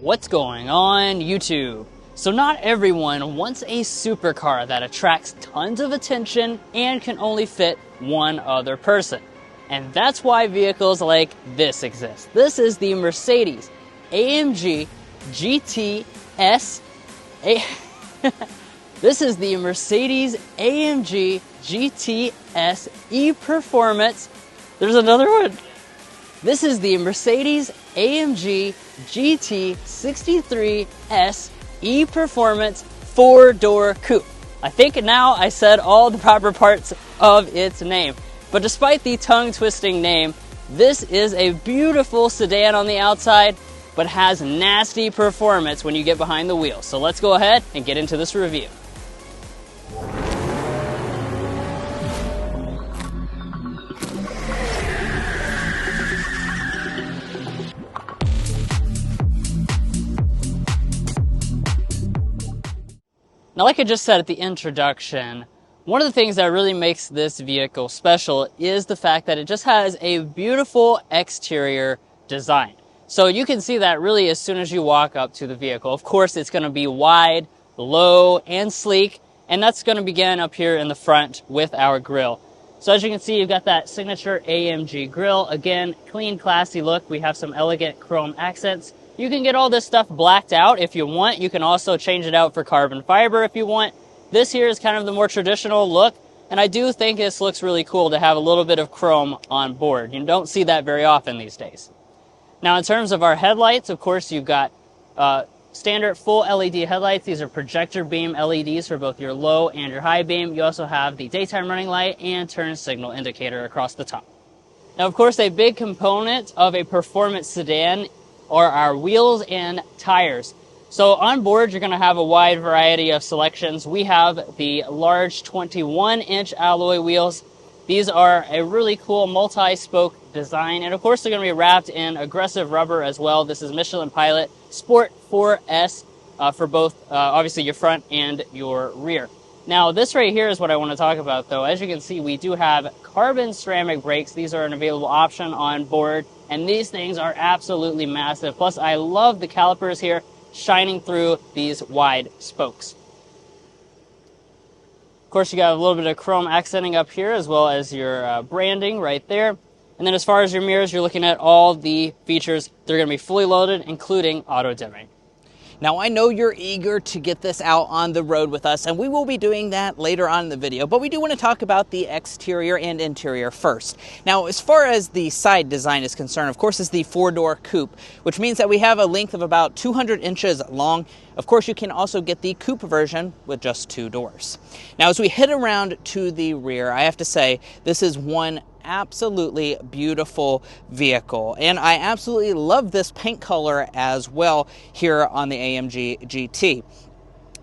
What's going on YouTube? So not everyone wants a supercar that attracts tons of attention and can only fit one other person. And that's why vehicles like this exist. This is the Mercedes-AMG GT This is the Mercedes-AMG GT E-Performance. There's another one. This is the Mercedes-AMG GT63 E-Performance 4-door coupe. I think now I said all the proper parts of its name. But despite the tongue-twisting name, this is a beautiful sedan on the outside, but has nasty performance when you get behind the wheel. So let's go ahead and get into this review. Now, like I just said at the introduction, one of the things that really makes this vehicle special is the fact that it just has a beautiful exterior design. So you can see that really as soon as you walk up to the vehicle. Of course, it's going to be wide, low, and sleek, and that's going to begin up here in the front with our grille. So as you can see, you've got that signature AMG grille. Again, clean, classy look. We have some elegant chrome accents. You can get all this stuff blacked out if you want. You can also change it out for carbon fiber if you want. This here is kind of the more traditional look, and I do think this looks really cool to have a little bit of chrome on board. You don't see that very often these days. Now, in terms of our headlights, of course, you've got standard full LED headlights. These are projector beam LEDs for both your low and your high beam. You also have the daytime running light and turn signal indicator across the top. Now, of course, a big component of a performance sedan are our wheels and tires. So on board, you're going to have a wide variety of selections. We have the large 21-inch alloy wheels. These are a really cool multi-spoke design, and of course they're going to be wrapped in aggressive rubber as well. This is Michelin Pilot Sport 4S for both obviously your front and your rear. Now this right here is what I want to talk about though. As you can see, we do have carbon ceramic brakes. These are an available option on board, and these things are absolutely massive. Plus I love the calipers here shining through these wide spokes. Of course, you got a little bit of chrome accenting up here as well as your branding right there. And then as far as your mirrors, you're looking at all the features. They're going to be fully loaded, including auto dimming. Now, I know you're eager to get this out on the road with us, and we will be doing that later on in the video, but we do want to talk about the exterior and interior first. Now, as far as the side design is concerned, of course, it's the 4-door coupe, which means that we have a length of about 200 inches long. Of course, you can also get the coupe version with just 2 doors. Now, as we head around to the rear, I have to say, this is one absolutely beautiful vehicle, and I absolutely love this paint color as well here on the AMG GT.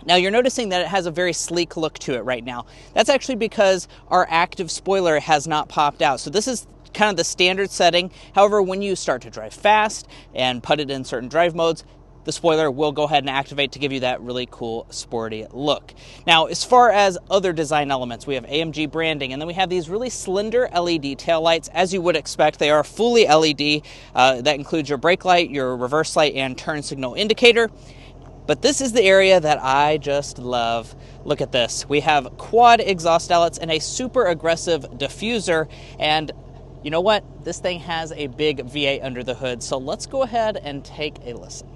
Now you're noticing that it has a very sleek look to it right now. That's actually because our active spoiler has not popped out. So this is kind of the standard setting. However, when you start to drive fast and put it in certain drive modes, the spoiler will go ahead and activate to give you that really cool sporty look. Now, as far as other design elements, we have AMG branding, and then we have these really slender LED taillights. As you would expect, they are fully LED. That includes your brake light, your reverse light, and turn signal indicator. But this is the area that I just love. Look at this. We have quad exhaust outlets and a super aggressive diffuser, and you know what? This thing has a big V8 under the hood, so let's go ahead and take a listen.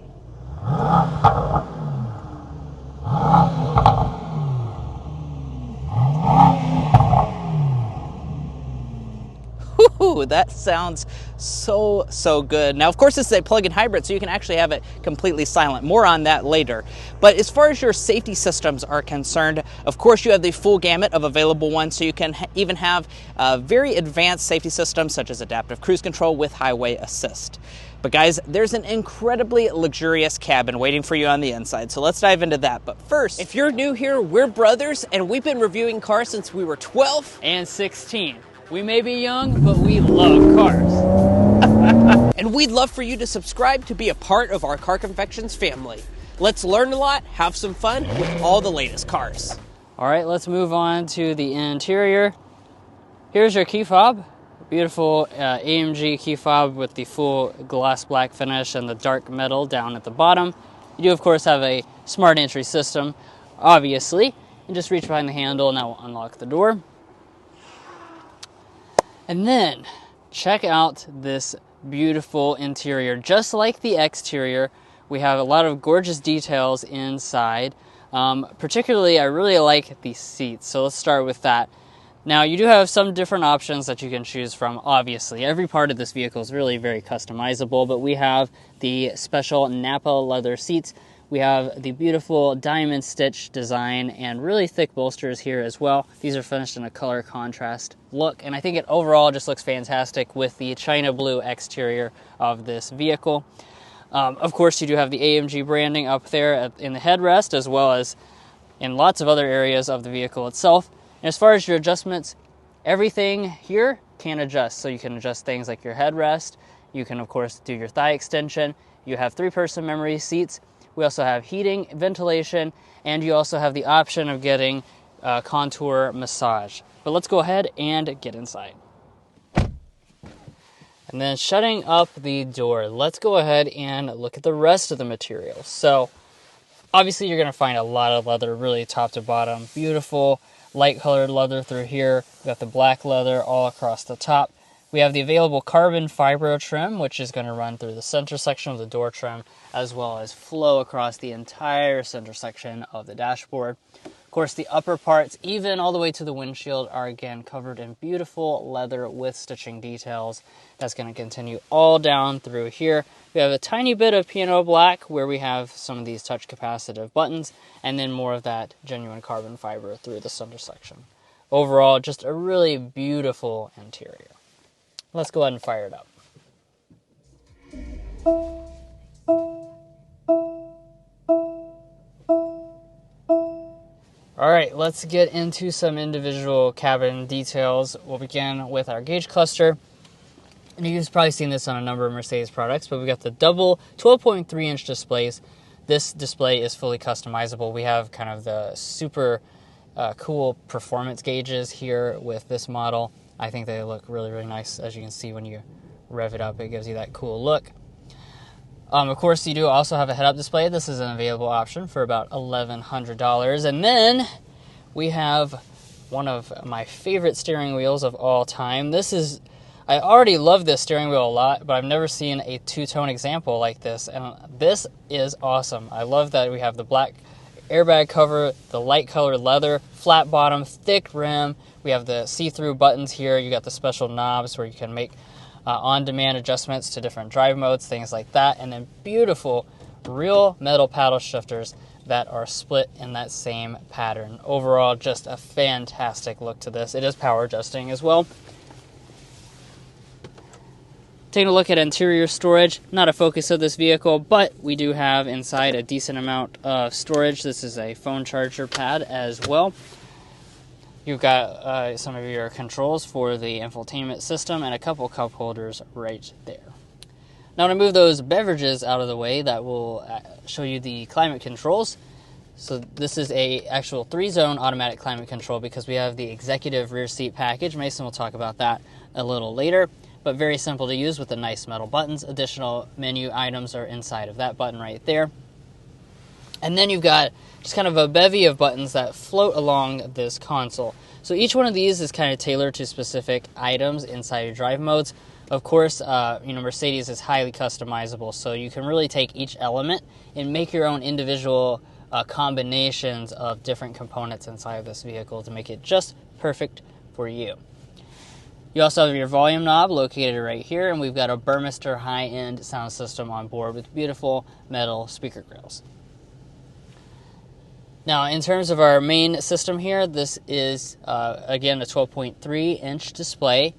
Whew, that sounds so good. Now, of course, this is a plug-in hybrid, so you can actually have it completely silent. More on that later. But as far as your safety systems are concerned, of course, you have the full gamut of available ones, so you can even have very advanced safety systems such as adaptive cruise control with highway assist. But guys, there's an incredibly luxurious cabin waiting for you on the inside, so let's dive into that. But first, if you're new here, we're brothers, and we've been reviewing cars since we were 12 and 16. We may be young, but we love cars. And we'd love for you to subscribe to be a part of our Car Confections family. Let's learn a lot, have some fun with all the latest cars. All right, let's move on to the interior. Here's your key fob. Beautiful AMG key fob with the full gloss black finish and the dark metal down at the bottom. You do, of course, have a smart entry system, obviously. You just reach behind the handle and that will unlock the door. And then, check out this beautiful interior. Just like the exterior, we have a lot of gorgeous details inside. Particularly, I really like the seats, so let's start with that. Now, you do have some different options that you can choose from, obviously. Every part of this vehicle is really very customizable, but we have the special Napa leather seats. We have the beautiful diamond stitch design and really thick bolsters here as well. These are finished in a color contrast look, and I think it overall just looks fantastic with the China blue exterior of this vehicle. Of course, you do have the AMG branding up there in the headrest, as well as in lots of other areas of the vehicle itself. And as far as your adjustments, everything here can adjust. So you can adjust things like your headrest. You can, of course, do your thigh extension. You have 3-person memory seats. We also have heating, ventilation, and you also have the option of getting contour massage. But let's go ahead and get inside. And then shutting up the door, let's go ahead and look at the rest of the material. So obviously you're going to find a lot of leather, really top to bottom. Beautiful light colored leather through here. We got the black leather all across the top. We have the available carbon fiber trim, which is going to run through the center section of the door trim, as well as flow across the entire center section of the dashboard. Of course, the upper parts, even all the way to the windshield, are again covered in beautiful leather with stitching details. That's going to continue all down through here. We have a tiny bit of piano black where we have some of these touch capacitive buttons, and then more of that genuine carbon fiber through the center section. Overall, just a really beautiful interior. Let's go ahead and fire it up. All right, let's get into some individual cabin details. We'll begin with our gauge cluster. And you've probably seen this on a number of Mercedes products, but we've got the double 12.3-inch displays. This display is fully customizable. We have kind of the super cool performance gauges here with this model. I think they look really, really nice. As you can see when you rev it up, it gives you that cool look. Of course, you do also have a head-up display. This is an available option for about $1,100. And then we have one of my favorite steering wheels of all time. I already love this steering wheel a lot, but I've never seen a two-tone example like this. And this is awesome. I love that we have the black airbag cover, the light colored leather, flat bottom, thick rim. We have the see-through buttons here. You got the special knobs where you can make on-demand adjustments to different drive modes, things like that. And then beautiful real metal paddle shifters that are split in that same pattern. Overall, just a fantastic look to this. It is power adjusting as well. Taking a look at interior storage, not a focus of this vehicle, but we do have inside a decent amount of storage. This is a phone charger pad as well. You've got some of your controls for the infotainment system and a couple cup holders right there. Now to move those beverages out of the way, that will show you the climate controls. So this is a actual 3-zone automatic climate control because we have the executive rear seat package. Mason will talk about that a little later, but very simple to use with the nice metal buttons. Additional menu items are inside of that button right there. And then you've got just kind of a bevy of buttons that float along this console. So each one of these is kind of tailored to specific items inside your drive modes. Of course, Mercedes is highly customizable, so you can really take each element and make your own individual combinations of different components inside of this vehicle to make it just perfect for you. You also have your volume knob located right here, and we've got a Burmester high-end sound system on board with beautiful metal speaker grills. Now, in terms of our main system here, this is, again, a 12.3-inch display.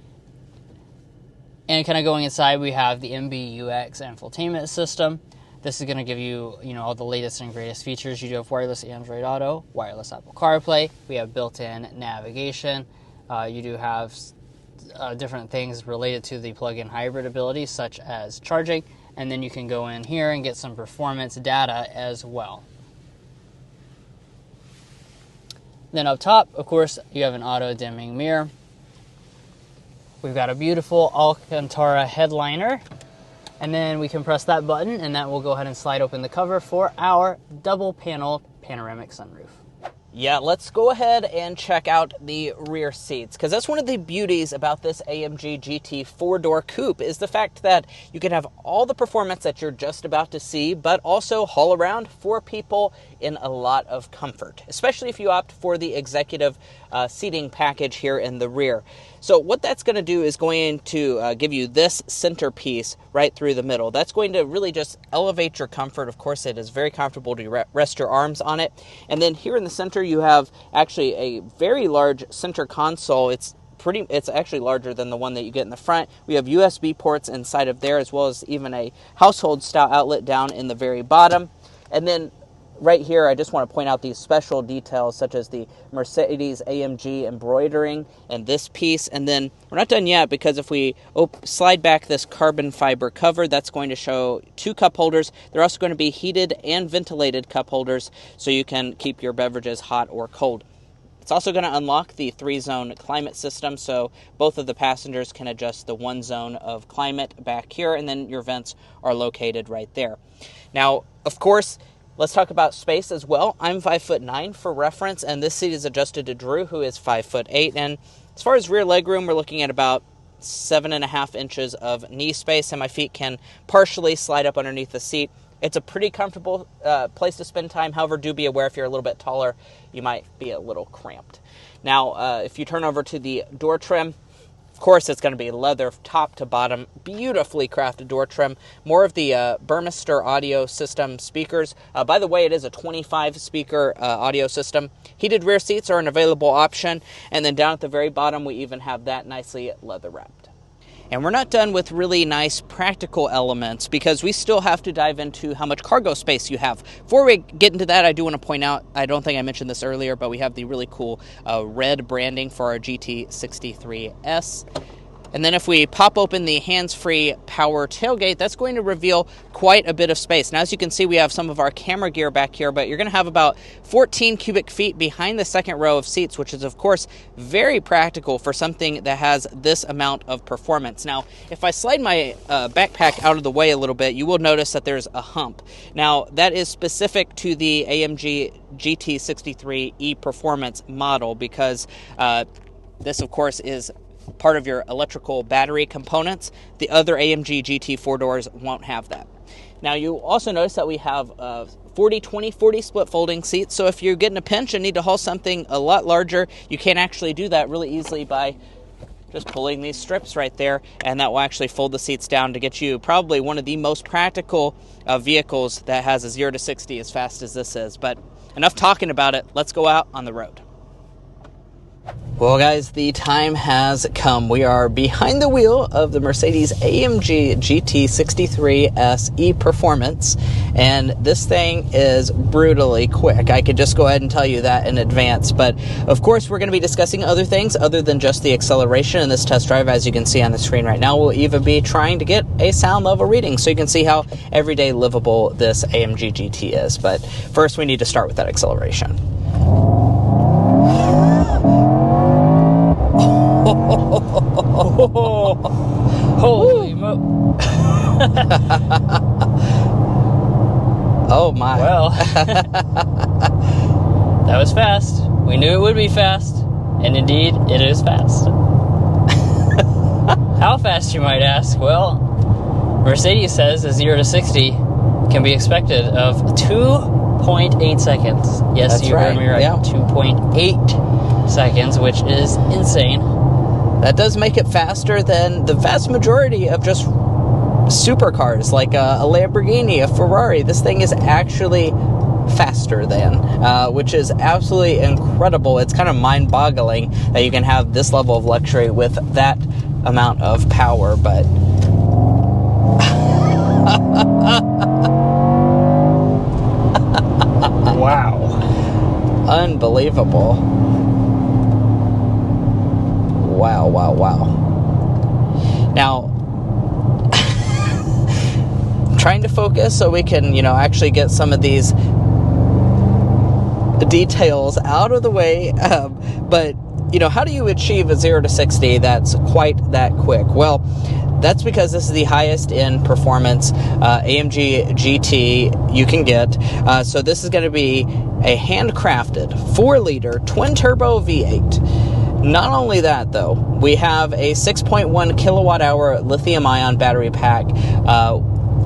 And kind of going inside, we have the MBUX infotainment system. This is going to give you, all the latest and greatest features. You do have wireless Android Auto, wireless Apple CarPlay. We have built-in navigation. You do have different things related to the plug-in hybrid ability, such as charging. And then you can go in here and get some performance data as well. Then up top, of course, you have an auto-dimming mirror. We've got a beautiful Alcantara headliner. And then we can press that button and that will go ahead and slide open the cover for our double panel panoramic sunroof. Yeah, let's go ahead and check out the rear seats, because that's one of the beauties about this AMG GT 4-door coupe is the fact that you can have all the performance that you're just about to see, but also haul around 4 people in a lot of comfort, especially if you opt for the executive seating package here in the rear. So what that's going to do is going to give you this centerpiece right through the middle. That's going to really just elevate your comfort. Of course, it is very comfortable to rest your arms on it. And then here in the center, you have actually a very large center console. It's actually larger than the one that you get in the front. We have USB ports inside of there, as well as even a household style outlet down in the very bottom. And then right here, I just want to point out these special details, such as the Mercedes-AMG embroidering and this piece. And then we're not done yet, because if we slide back this carbon fiber cover, that's going to show 2 cup holders. They're also going to be heated and ventilated cup holders, so you can keep your beverages hot or cold. It's also going to unlock the 3-zone climate system, so both of the passengers can adjust the 1 zone of climate back here, and then your vents are located right there. Now, of course, let's talk about space as well. I'm 5'9" for reference, and this seat is adjusted to Drew, who is 5'8". And as far as rear legroom, we're looking at about 7.5 inches of knee space, and my feet can partially slide up underneath the seat. It's a pretty comfortable place to spend time. However, do be aware if you're a little bit taller, you might be a little cramped. Now, if you turn over to the door trim, of course, it's going to be leather top to bottom, beautifully crafted door trim. More of the Burmester audio system speakers. By the way, it is a 25-speaker audio system. Heated rear seats are an available option. And then down at the very bottom, we even have that nicely leather wrapped. And we're not done with really nice practical elements, because we still have to dive into how much cargo space you have. Before we get into that, I do want to point out, I don't think I mentioned this earlier, but we have the really cool red branding for our GT63S. And then if we pop open the hands-free power tailgate, that's going to reveal quite a bit of space. Now, as you can see, we have some of our camera gear back here, but you're going to have about 14 cubic feet behind the second row of seats, which is, of course, very practical for something that has this amount of performance. Now, if I slide my backpack out of the way a little bit, you will notice that there's a hump. Now, that is specific to the AMG GT63 e-Performance model, because this, of course, is part of your electrical battery components. The other AMG GT 4-doors won't have that. Now, you also notice that we have 40-20-40 split folding seats, so if you're getting a pinch and need to haul something a lot larger, you can actually do that really easily by just pulling these strips right there, and that will actually fold the seats down to get you probably one of the most practical vehicles that has a 0 to 60 as fast as this is. But enough talking about it, let's go out on the road. Well, guys, the time has come. We are behind the wheel of the Mercedes-AMG GT63 e-Performance, and this thing is brutally quick. I could just go ahead and tell you that in advance, but of course we're going to be discussing other things other than just the acceleration in this test drive. As you can see on the screen right now, we'll even be trying to get a sound level reading so you can see how everyday livable this AMG GT is. But first, we need to start with that acceleration. Holy mo! Oh my. Well, that was fast. We knew it would be fast, and indeed, it is fast. How fast, you might ask? Well, Mercedes says a 0 to 60 can be expected of 2.8 seconds. Yes, That's you heard me right. Yeah. 2.8 seconds, which is insane. That does make it faster than the vast majority of just supercars, like a Lamborghini, a Ferrari. This thing is actually faster than, which is absolutely incredible. It's kind of mind-boggling that you can have this level of luxury with that amount of power, but... Wow. Unbelievable. Wow, wow, wow. Now, trying to focus so we can, actually get some of these details out of the way, but you know, how do you achieve a 0 to 60 that's quite that quick? Well, that's because this is the highest in performance AMG GT you can get. So this is going to be a handcrafted 4-liter twin-turbo V8. Not only that, though, we have a 6.1 kilowatt-hour lithium-ion battery pack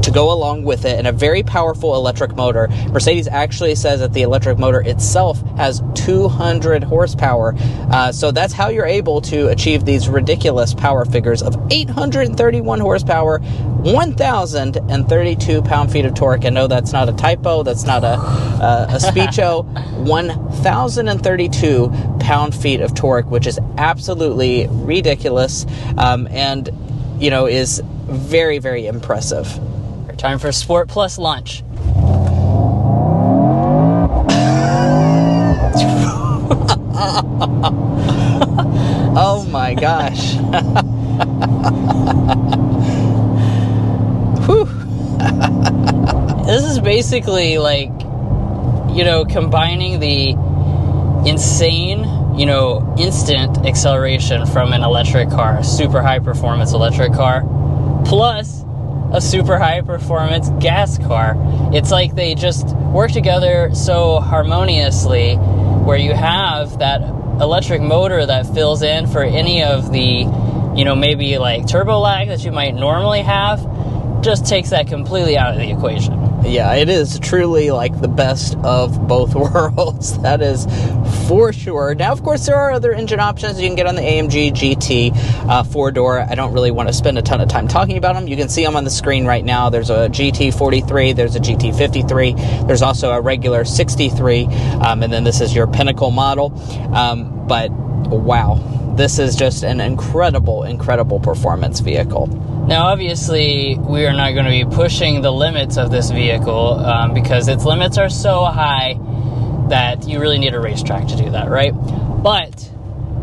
to go along with it, and a very powerful electric motor. Mercedes actually says that the electric motor itself has 200 horsepower. So that's how you're able to achieve these ridiculous power figures of 831 horsepower, 1,032 pound-feet of torque. And no, that's not a typo. That's not a speecho. 1,032 pound-feet of torque, which is absolutely ridiculous, and, you know, is very, very impressive. Time for Sport Plus lunch. Oh my gosh. Whew. This is basically like, you know, combining the insane, you know, instant acceleration from an electric car, a super high performance electric car, plus a super high performance gas car. It's like they just work together so harmoniously, where you have that electric motor that fills in for any of the, you know, maybe like turbo lag that you might normally have, just takes that completely out of the equation. Yeah, it is truly like the best of both worlds. That is for sure. Now, of course, there are other engine options you can get on the AMG GT 4-door. I don't really want to spend a ton of time talking about them. You can see them on the screen right now. There's a GT43, there's a GT53, there's also a regular 63, and then this is your pinnacle model. But wow, this is just an incredible, incredible performance vehicle. Now, obviously, we are not going to be pushing the limits of this vehicle because its limits are so high that you really need a racetrack to do that, right? But,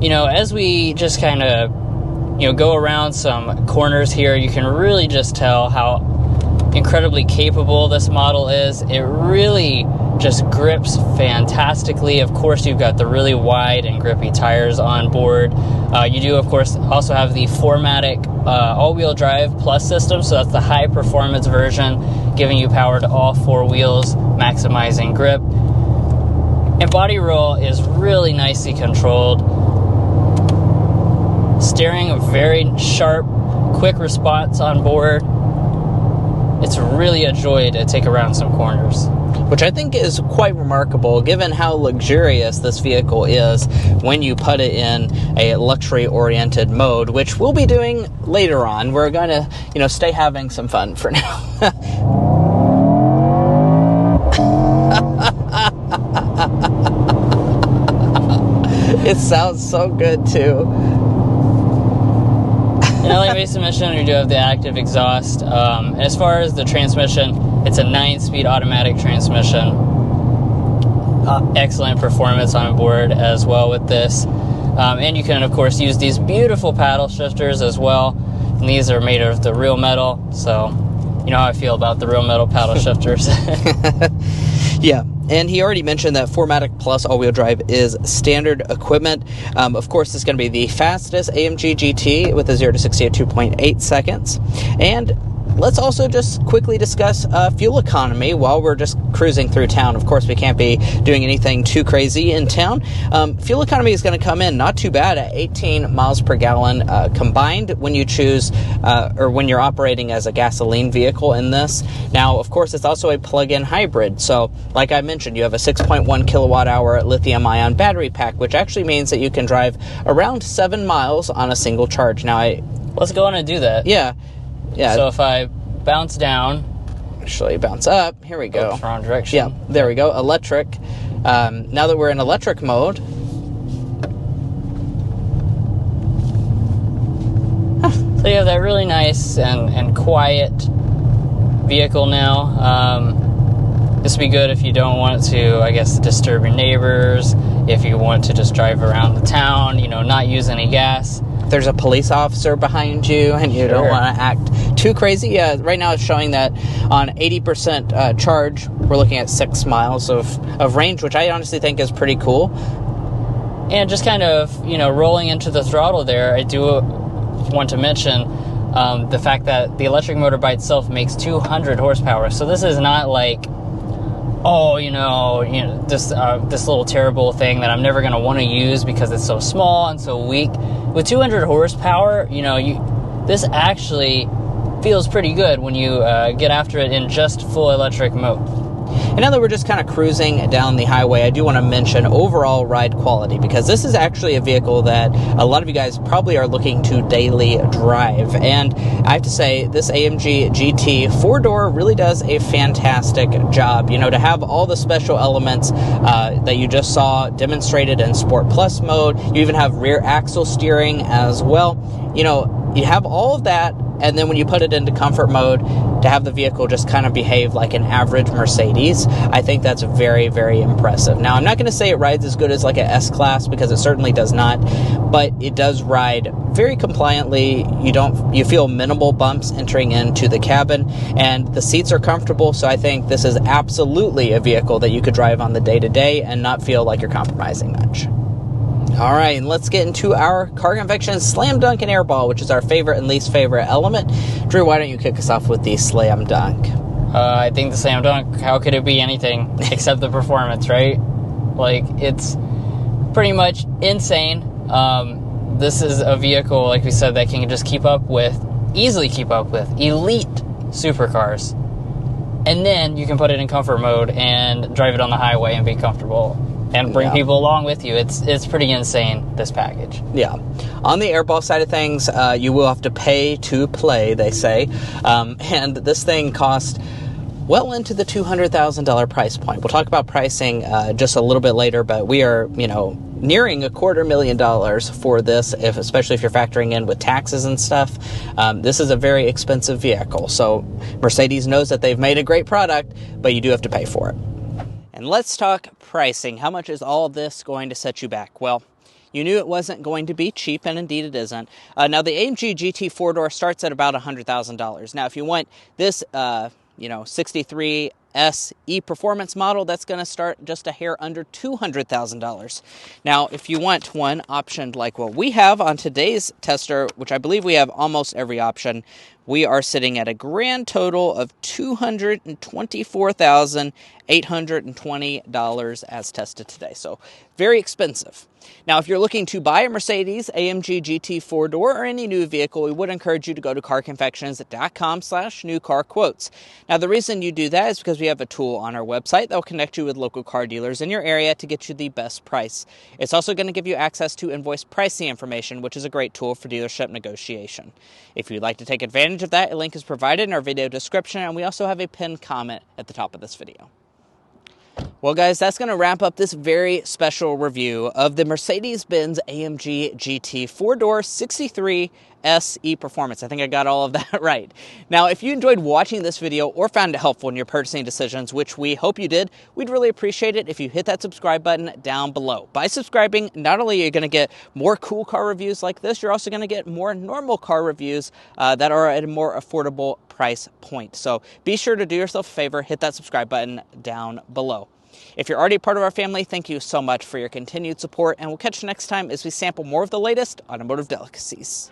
you know, as we just kind of, you know, go around some corners here, you can really just tell how incredibly capable this model is. It really just grips fantastically. Of course, you've got the really wide and grippy tires on board. You do, of course, also have the 4MATIC all-wheel drive plus system, so that's the high-performance version, giving you power to all 4 wheels, maximizing grip. And body roll is really nicely controlled. Steering, a very sharp, quick response on board. It's really a joy to take around some corners. Which I think is quite remarkable given how luxurious this vehicle is when you put it in a luxury-oriented mode, which we'll be doing later on. We're going to, you know, stay having some fun for now. It sounds so good, too. In LA Basin Mission, we do have the active exhaust. And as far as the transmission, it's a 9-speed automatic transmission. Excellent performance on board as well with this. And you can, of course, use these beautiful paddle shifters as well. And these are made of the real metal, so you know how I feel about the real metal paddle shifters. Yeah. And he already mentioned that 4MATIC Plus all-wheel drive is standard equipment. Of course, it's going to be the fastest AMG GT with a 0 to 60 at 2.8 seconds. And let's also just quickly discuss fuel economy while we're just cruising through town. Of course, we can't be doing anything too crazy in town. Fuel economy is going to come in not too bad at 18 miles per gallon combined when you choose or when you're operating as a gasoline vehicle in this. Now, of course, it's also a plug-in hybrid. So, like I mentioned, you have a 6.1 kilowatt-hour lithium-ion battery pack, which actually means that you can drive around 7 miles on a single charge. Now, Let's go on and do that. Yeah. So if I bounce down, actually bounce up, here we go. Oops, wrong direction. Yeah, there we go. Electric. Now that we're in electric mode, so you have that really nice and quiet vehicle now. This would be good if you don't want to, I guess, disturb your neighbors. If you want to just drive around the town, you know, not use any gas. There's a police officer behind you and you don't want to act too crazy. Yeah, right now it's showing that on 80% charge, we're looking at 6 miles of range, which I honestly think is pretty cool. And just kind of, you know, rolling into the throttle there, I do want to mention the fact that the electric motor by itself makes 200 horsepower. So this is not like, oh, this little terrible thing that I'm never going to want to use because it's so small and so weak. With 200 horsepower, this actually feels pretty good when you get after it in just full electric mode. And now that we're just kind of cruising down the highway, I do want to mention overall ride quality, because this is actually a vehicle that a lot of you guys probably are looking to daily drive. And I have to say, this AMG GT 4-door really does a fantastic job. To have all the special elements that you just saw demonstrated in Sport Plus mode. You even have rear axle steering as well. You have all of that, and then when you put it into comfort mode, to have the vehicle just kind of behave like an average Mercedes, I think that's very, very impressive. Now, I'm not going to say it rides as good as like a S-Class, because it certainly does not, but it does ride very compliantly. You feel minimal bumps entering into the cabin, and the seats are comfortable, so I think this is absolutely a vehicle that you could drive on the day-to-day and not feel like you're compromising much. All right, and let's get into our Car Conviction Slam Dunk and Airball, which is our favorite and least favorite element. Drew, why don't you kick us off with the Slam Dunk? I think the Slam Dunk, how could it be anything except the performance, right? Like, it's pretty much insane. This is a vehicle, like we said, that can just easily keep up with elite supercars. And then you can put it in comfort mode and drive it on the highway and be comfortable. And bring people along with you. It's pretty insane, this package. Yeah. On the Airball side of things, you will have to pay to play, they say. And this thing cost well into the $200,000 price point. We'll talk about pricing just a little bit later, but we are, nearing $250,000 for this, especially if you're factoring in with taxes and stuff. This is a very expensive vehicle. So Mercedes knows that they've made a great product, but you do have to pay for it. And let's talk pricing. How much is all of this going to set you back? Well, you knew it wasn't going to be cheap, and indeed it isn't. Now, the AMG GT 4-door starts at about $100,000. Now, if you want this, 63 SE Performance model, that's going to start just a hair under $200,000. Now, if you want one optioned like what we have on today's tester, which I believe we have almost every option, we are sitting at a grand total of $224,820 as tested today. So very expensive. Now, if you're looking to buy a Mercedes-AMG GT 4-door or any new vehicle, we would encourage you to go to carconfections.com/newcarquotes. Now, the reason you do that is because we have a tool on our website that will connect you with local car dealers in your area to get you the best price. It's also going to give you access to invoice pricing information, which is a great tool for dealership negotiation. If you'd like to take advantage of that, a link is provided in our video description, and we also have a pinned comment at the top of this video. Well, guys, that's going to wrap up this very special review of the Mercedes-Benz AMG GT 4-door 63 SE Performance. I think I got all of that right. Now, if you enjoyed watching this video or found it helpful in your purchasing decisions, which we hope you did, we'd really appreciate it if you hit that subscribe button down below. By subscribing, not only are you going to get more cool car reviews like this, you're also going to get more normal car reviews that are at a more affordable price point. So be sure to do yourself a favor, hit that subscribe button down below. If you're already part of our family, thank you so much for your continued support, and we'll catch you next time as we sample more of the latest automotive delicacies.